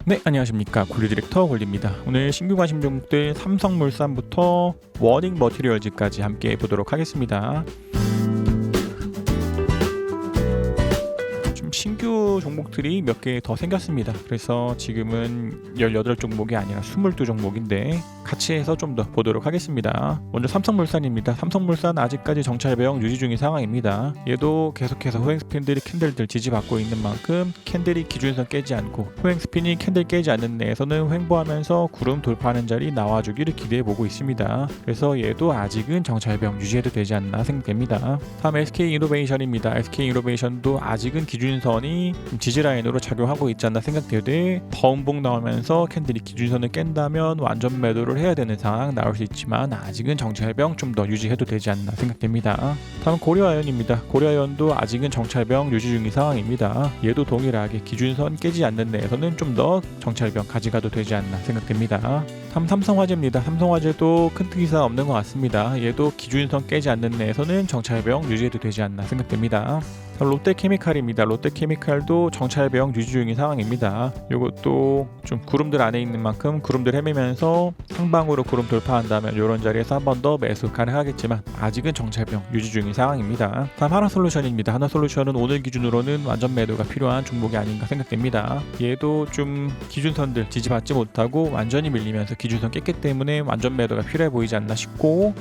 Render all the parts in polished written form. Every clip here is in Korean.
네, 안녕하십니까. 굴리 디렉터 굴리입니다. 오늘 신규 관심 종목들 삼성물산부터 워닝 머티리얼즈까지 함께 보도록 하겠습니다. 좀 신규 종목들이 몇 개 더 생겼습니다. 그래서 지금은 18종목이 아니라 22종목인데 같이 해서 좀 더 보도록 하겠습니다. 먼저 삼성물산입니다. 삼성물산 아직까지 정찰 배영 유지 중인 상황입니다. 얘도 계속해서 호행스핀들이 캔들들 지지받고 있는 만큼 캔들이 기준선 깨지 않고 호행스핀이 캔들 깨지 않는 내에서는 횡보하면서 구름 돌파하는 자리 나와주기를 기대해보고 있습니다. 그래서 얘도 아직은 정찰 배영 유지해도 되지 않나 생각됩니다. 다음 SK이노베이션입니다. SK이노베이션도 아직은 기준선이 지지라인으로 작용하고 있지 않나 생각되되 더 음봉 나오면서 캔들이 기준선을 깬다면 완전 매도를 해야 되는 상황 나올 수 있지만 아직은 정찰병 좀 더 유지해도 되지 않나 생각됩니다. 다음 고려아연입니다. 고려아연도 아직은 정찰병 유지 중인 상황입니다. 얘도 동일하게 기준선 깨지 않는 내에서는 좀 더 정찰병 가져가도 되지 않나 생각됩니다. 다음 삼성화재입니다. 삼성화재도 큰 특이사항 없는 것 같습니다. 얘도 기준선 깨지 않는 내에서는 정찰병 유지해도 되지 않나 생각됩니다. 롯데케미칼입니다. 롯데케미칼도 정찰 배영 유지 중인 상황입니다. 이것도 좀 구름들 안에 있는 만큼 구름들 헤매면서 상방으로 구름 돌파한다면 이런 자리에서 한 번 더 매수 가능하겠지만 아직은 정찰 배영 유지 중인 상황입니다. 다음 하나솔루션입니다. 하나솔루션은 오늘 기준으로는 완전 매도가 필요한 종목이 아닌가 생각됩니다. 얘도 좀 기준선들 지지받지 못하고 완전히 밀리면서 기준선 깼기 때문에 완전 매도가 필요해 보이지 않나 싶고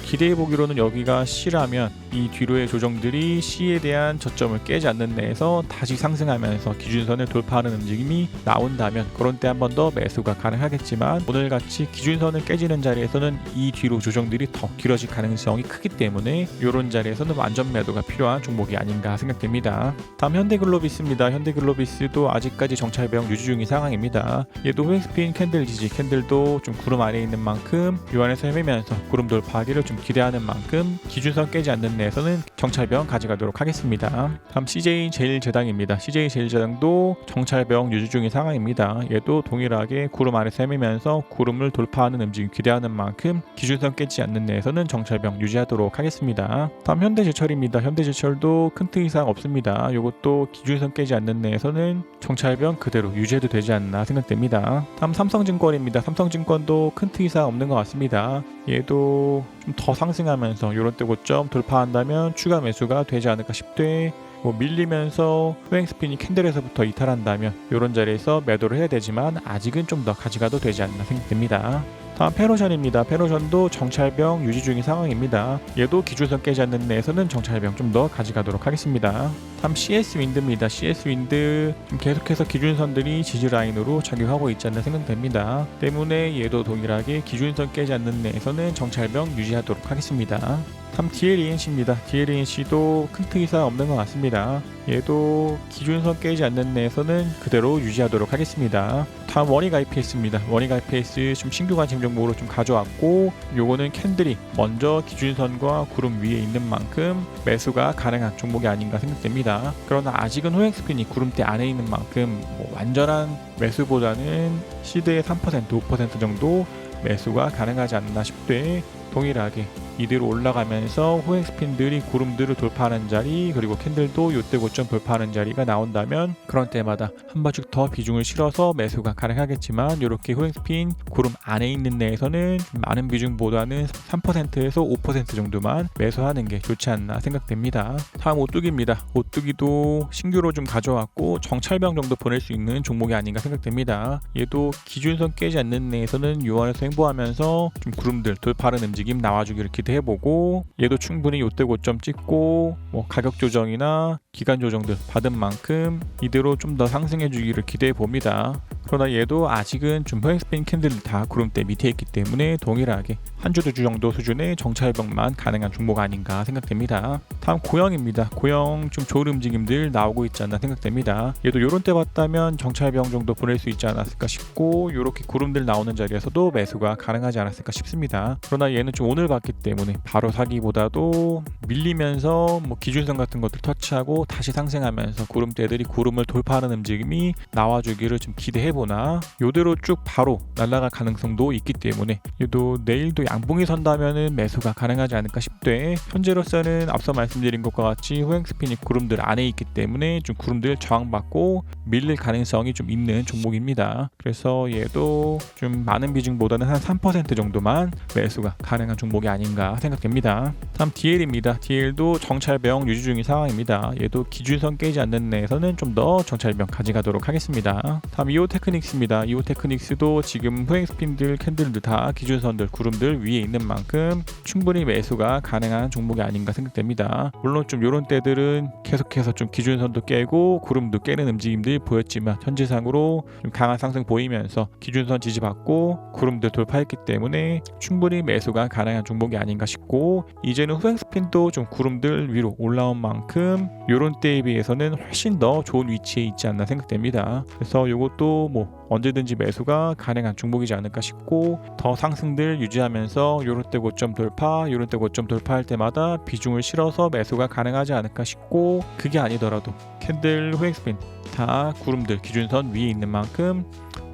기대해보기로는 여기가 C라면 이 뒤로의 조정들이 C에 대한 저점을 깨지 않는 내에서 다시 상승하면서 기준선을 돌파하는 움직임이 나온다면 그런 때 한 번 더 매수가 가능하겠지만 오늘같이 기준선을 깨지는 자리에서는 이 뒤로 조정들이 더 길어질 가능성이 크기 때문에 이런 자리에서는 완전 매도가 필요한 종목이 아닌가 생각됩니다. 다음 현대글로비스입니다. 현대글로비스도 아직까지 정찰 배영 유지 중인 상황입니다. 얘도 호행스핀 캔들 지지 캔들도 좀 구름 아래에 있는 만큼 요 안에서 헤매면서 구름 돌파하기를 좀 기대하는 만큼 기준선 깨지 않는 내에서는 정찰 배영 가져가도록 하겠습니다. 다음 CJ제일제당입니다. CJ제일제당도 정찰 배영 유지 중인 상황입니다. 얘도 동일하게 구름 아래서 헤매면서 구름을 돌파하는 움직임 기대하는 만큼 기준선 깨지 않는 내에서는 정찰 배영 유지하도록 하겠습니다. 다음 현대제철입니다. 현대제철도 큰 특이사항 없습니다. 이것도 기준선 깨지 않는 내에서는 정찰 배영 그대로 유지해도 되지 않나 생각됩니다. 다음 삼성증권입니다. 삼성증권도 큰 특이사항 없는 것 같습니다. 얘도 좀 더 상승하면서 이런 때 고점 돌파한다면 추가 매수가 되지 않을까 싶되 밀리면서 호행스핀이 캔들에서부터 이탈한다면 이런 자리에서 매도를 해야 되지만 아직은 좀 더 가져가도 되지 않나 생각됩니다. 다음 페로션입니다. 페로션도 정찰병 유지 중인 상황입니다. 얘도 기준선 깨지 않는 내에서는 정찰병 좀 더 가져가도록 하겠습니다. 다음 CS윈드입니다. CS윈드 계속해서 기준선들이 지지라인으로 작용하고 있지 않나 생각됩니다. 때문에 얘도 동일하게 기준선 깨지 않는 내에서는 정찰병 유지하도록 하겠습니다. 다음 DLENC입니다. DLENC도 큰 특이사항 없는 것 같습니다. 얘도 기준선 깨지 않는 내에서는 그대로 유지하도록 하겠습니다. 다음 원익 IPS입니다. 원익 IPS 좀 신규 관심 종목으로 좀 가져왔고 요거는 캔들이 먼저 기준선과 구름 위에 있는 만큼 매수가 가능한 종목이 아닌가 생각됩니다. 그러나 아직은 호행스핀이 구름대 안에 있는 만큼 완전한 매수보다는 시드의 3%, 5% 정도 매수가 가능하지 않나 싶되 동일하게 이대로 올라가면서 호행스핀들이 구름들을 돌파하는 자리 그리고 캔들도 이때 고점 돌파하는 자리가 나온다면 그런 때마다 한 번씩 더 비중을 실어서 매수가 가능하겠지만 이렇게 호행스핀 구름 안에 있는 내에서는 많은 비중보다는 3%에서 5% 정도만 매수하는 게 좋지 않나 생각됩니다. 다음 오뚜기입니다. 오뚜기도 신규로 좀 가져왔고 정찰병 정도 보낼 수 있는 종목이 아닌가 생각됩니다. 얘도 기준선 깨지 않는 내에서는 요원에서 횡보하면서 좀 구름들 돌파하는 움직임 나와주기를 기대해보고 얘도 충분히 요때 고점 찍고 가격 조정이나 기간 조정들 받은 만큼 이대로 좀 더 상승해 주기를 기대해 봅니다. 그러나 얘도 아직은 좀 호행스핀 캔들 다 구름대 밑에 있기 때문에 동일하게 한 주, 두 주 정도 수준의 정찰병만 가능한 종목 아닌가 생각됩니다. 다음 고영입니다. 고영 좀 좋은 움직임들 나오고 있지 않나 생각됩니다. 얘도 요런 때 봤다면 정찰병 정도 보낼 수 있지 않았을까 싶고 요렇게 구름들 나오는 자리에서도 매수가 가능하지 않았을까 싶습니다. 그러나 얘는 좀 오늘 봤기 때문에 바로 사기보다도 밀리면서 기준선 같은 것들 터치하고 다시 상승하면서 구름대들이 구름을 돌파하는 움직임이 나와주기를 좀 기대해 하거나 이대로 쭉 바로 날아갈 가능성도 있기 때문에 얘도 내일도 양봉이 선다면은 매수가 가능하지 않을까 싶되, 현재로서는 앞서 말씀드린 것과 같이 호행 스핀이 구름들 안에 있기 때문에 좀 구름들 저항받고 밀릴 가능성이 좀 있는 종목입니다. 그래서 얘도 좀 많은 비중보다는 한 3% 정도만 매수가 가능한 종목이 아닌가 생각됩니다. 다음 DL입니다. DL도 정찰병 유지 중인 상황입니다. 얘도 기준선 깨지 않는 내에서는 좀 더 정찰병 가져가도록 하겠습니다. 다음 이오테크닉스입니다. 이오테크닉스도 지금 호행 스핀들 캔들들 다 기준선들 구름들 위에 있는 만큼 충분히 매수가 가능한 종목이 아닌가 생각됩니다. 물론 좀 이런 때들은 계속해서 좀 기준선도 깨고 구름도 깨는 움직임들이 보였지만 현재상으로 좀 강한 상승 보이면서 기준선 지지받고 구름들 돌파했기 때문에 충분히 매수가 가능한 종목이 아닌가 싶고, 이제는 호행 스핀도 좀 구름들 위로 올라온 만큼 이런 때에 비해서는 훨씬 더 좋은 위치에 있지 않나 생각됩니다. 그래서 이것도 뭐 언제든지 매수가 가능한 종목이지 않을까 싶고, 더 상승들 유지하면서 요런 때 고점 돌파 요런 때 고점 돌파할 때마다 비중을 실어서 매수가 가능하지 않을까 싶고, 그게 아니더라도 캔들 호행 스핀 다 구름들 기준선 위에 있는 만큼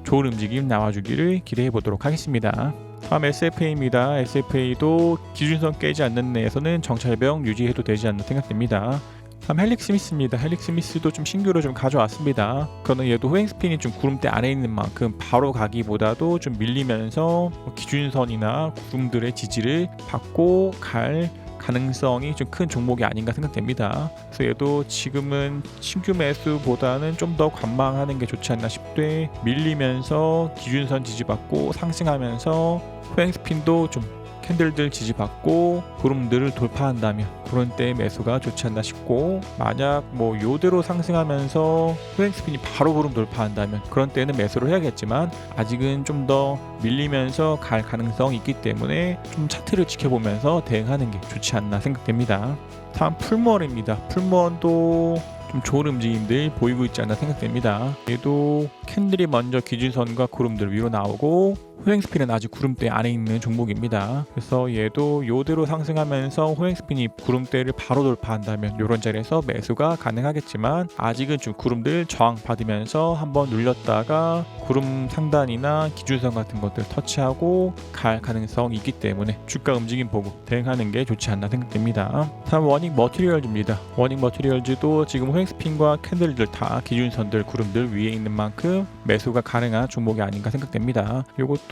좋은 움직임 나와주기를 기대해 보도록 하겠습니다. 다음 SFA입니다. SFA도 기준선 깨지 않는 내에서는 정찰병 유지해도 되지 않나 생각됩니다. 다음 헬릭스미스입니다. 헬릭스미스도 좀 신규로 좀 가져왔습니다. 그거는 얘도 호행 스핀이 좀 구름대 안에 있는 만큼 바로 가기보다도 좀 밀리면서 기준선이나 구름들의 지지를 받고 갈 가능성이 좀 큰 종목이 아닌가 생각됩니다. 그래서 얘도 지금은 신규 매수보다는 좀 더 관망하는 게 좋지 않나 싶되, 밀리면서 기준선 지지받고 상승하면서 호행 스핀도 좀 캔들들 지지받고 구름들을 돌파한다면 그런 때의 매수가 좋지 않나 싶고, 만약 뭐 요대로 상승하면서 호행 스핀이 바로 구름 돌파한다면 그런 때는 매수를 해야겠지만, 아직은 좀 더 밀리면서 갈 가능성이 있기 때문에 좀 차트를 지켜보면서 대응하는 게 좋지 않나 생각됩니다. 다음 풀무원입니다. 풀무원도 좀 좋은 움직임들 보이고 있지 않나 생각됩니다. 얘도 캔들이 먼저 기준선과 구름들 위로 나오고 호행 스핀은 아직 구름대 안에 있는 종목입니다. 그래서 얘도 요대로 상승하면서 호행 스핀이 구름대를 바로 돌파한다면 이런 자리에서 매수가 가능하겠지만, 아직은 좀 구름들 저항 받으면서 한번 눌렸다가 구름 상단이나 기준선 같은 것들 터치하고 갈 가능성이 있기 때문에 주가 움직임 보고 대응하는 게 좋지 않나 생각됩니다. 다음 워닝 머티리얼즈입니다. 워닝 머티리얼즈도 지금 호행 스핀과 캔들들 다 기준선들 구름들 위에 있는 만큼 매수가 가능한 종목이 아닌가 생각됩니다. 요것도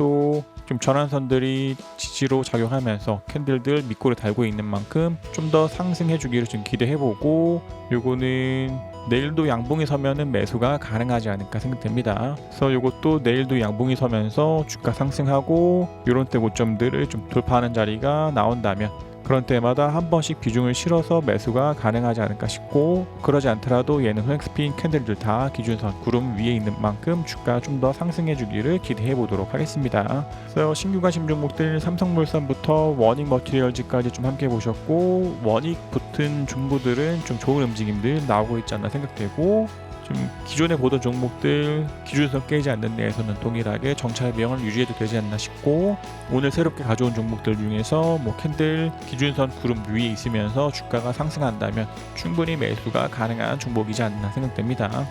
좀 전환선들이 지지로 작용하면서 캔들들 밑골을 달고 있는 만큼 좀 더 상승해 주기를 좀 기대해보고, 요거는 내일도 양봉이 서면은 매수가 가능하지 않을까 생각됩니다. 그래서 요것도 내일도 양봉이 서면서 주가 상승하고 요런 때 고점들을 좀 돌파하는 자리가 나온다면 그런 때마다 한 번씩 비중을 실어서 매수가 가능하지 않을까 싶고, 그러지 않더라도 얘는 호행 스핀 캔들들 다 기준선 구름 위에 있는 만큼 주가 좀 더 상승해 주기를 기대해 보도록 하겠습니다. 그래서 신규 관심 종목들 삼성물산부터 워닝 머티리얼즈까지 좀 함께 보셨고, 워닝 붙은 종목들은 좀 좋은 움직임들 나오고 있지 않나 생각되고, 좀 기존에 보던 종목들 기준선 깨지 않는 데에서는 동일하게 정찰병을 유지해도 되지 않나 싶고, 오늘 새롭게 가져온 종목들 중에서 뭐 캔들 기준선 구름 위에 있으면서 주가가 상승한다면 충분히 매수가 가능한 종목이지 않나 생각됩니다.